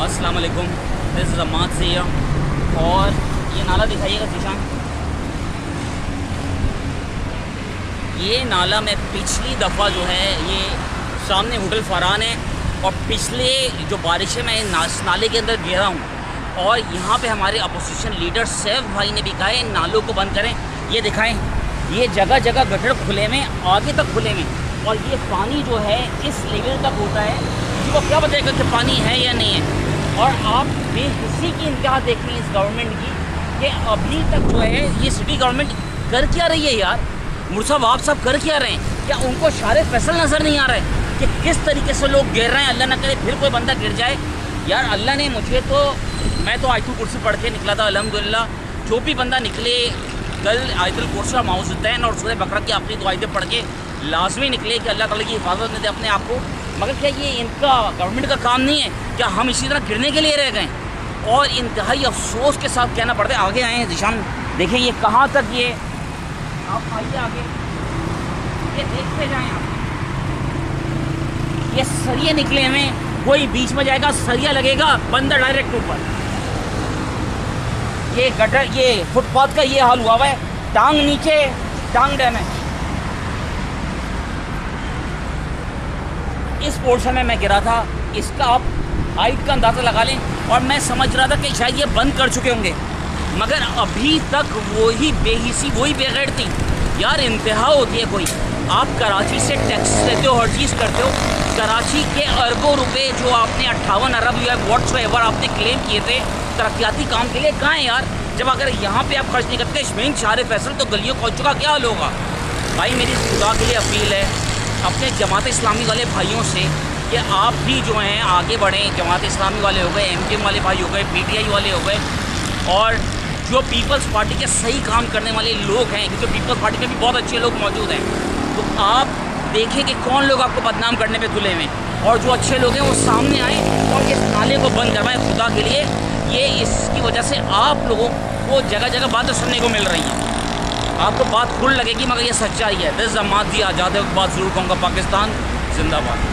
अस्सलाम वालेकुम, this is अमाद से और ये नाला दिखाइएगा जीशान। ये नाला मैं पिछली दफ़ा जो है ये सामने होटल फरहान है और पिछले जो बारिश है मैं नाले के अंदर गिरा हूँ और यहाँ पे हमारे अपोजिशन लीडर सैफ भाई ने भी कहा है नालों को बंद करें। ये दिखाएं, ये जगह जगह गटर खुले में, आगे तक खुले में, और ये पानी जो है इस लेवल तक होता है, किसी को क्या बताएगा कि पानी है या नहीं है। और आप बेहिस्सी की इंतहा देख रही हैं इस गवर्नमेंट की कि अभी तक जो है ये सिटी गवर्नमेंट कर क्या रही है यार। मुर्साब आप सब कर क्या रहे हैं? क्या उनको शारे फैसल नज़र नहीं आ रहा है कि किस तरीके से लोग गिर रहे हैं? अल्लाह ना करे फिर कोई बंदा गिर जाए। यार अल्लाह ने मुझे तो, मैं तो आयतुल कुर्सी पढ़ के निकला था अल्हम्दुलिल्लाह। जो भी बंदा निकले कल आयतुल कुर्सी और माउज़ुद्दैन और सूरह बकरा की आखिरी दो आयतें पढ़ के लाजमी निकले कि अल्लाह ताला की हिफाजत में दे अपने आप को। मगर क्या ये इनका गवर्नमेंट का काम नहीं है? क्या हम इसी तरह गिरने के लिए रह गए? और इंतहाई अफसोस के साथ कहना पड़ता है। आगे आए हैं जिशान, देखें ये कहाँ तक, ये आप आइए आगे, ये देखते जाएं आप, ये सरिये निकले में, कोई बीच में जाएगा सरिया लगेगा, बंदा डायरेक्ट ऊपर। ये गटर, ये फुटपाथ का ये हाल हुआ हुआ है, टांग नीचे टांग डैम है। इस पोर्शन में मैं गिरा था, इसका आप हाइट का अंदाज़ा लगा लें। और मैं समझ रहा था कि शायद ये बंद कर चुके होंगे, मगर अभी तक वही बेहिसी, वही बेगैरती यार। इंतहा होती है कोई। आप कराची से टैक्स लेते हो, हर चीज़ करते हो, कराची के अरबों रुपए जो आपने 58 अरब या व्हाट्सएवर आपने क्लेम किए थे तरक्याती काम के लिए, कहाँ हैं यार? जब अगर यहाँ पे आप खर्च नहीं करते शमीन शारे फैसल, तो गलियों पहुँच का क्या हाल होगा? भाई मेरी खुदा के लिए अपील है अपने जमात इस्लामी वाले भाइयों से कि आप भी जो हैं आगे बढ़ें। जमात इस्लामी वाले हो गए, एमकेएम वाले भाई हो गए, पीटीआई वाले हो गए, और जो पीपल्स पार्टी के सही काम करने वाले लोग हैं, क्योंकि पीपल्स पार्टी में भी बहुत अच्छे लोग मौजूद हैं, तो आप देखें कि कौन लोग आपको बदनाम करने पे तुले हुए हैं, और जो अच्छे लोग हैं वो सामने आएँ और इस नाले को बंद करवाएं खुदा के लिए। ये इसकी वजह से आप लोगों को जगह जगह बातें सुनने को मिल रही हैं। आपको बात खुल लगेगी मगर ये सच्चाई है। दिस अमाद दी आज़ाद है, बात ज़रूर कहूँगा, पाकिस्तान जिंदाबाद।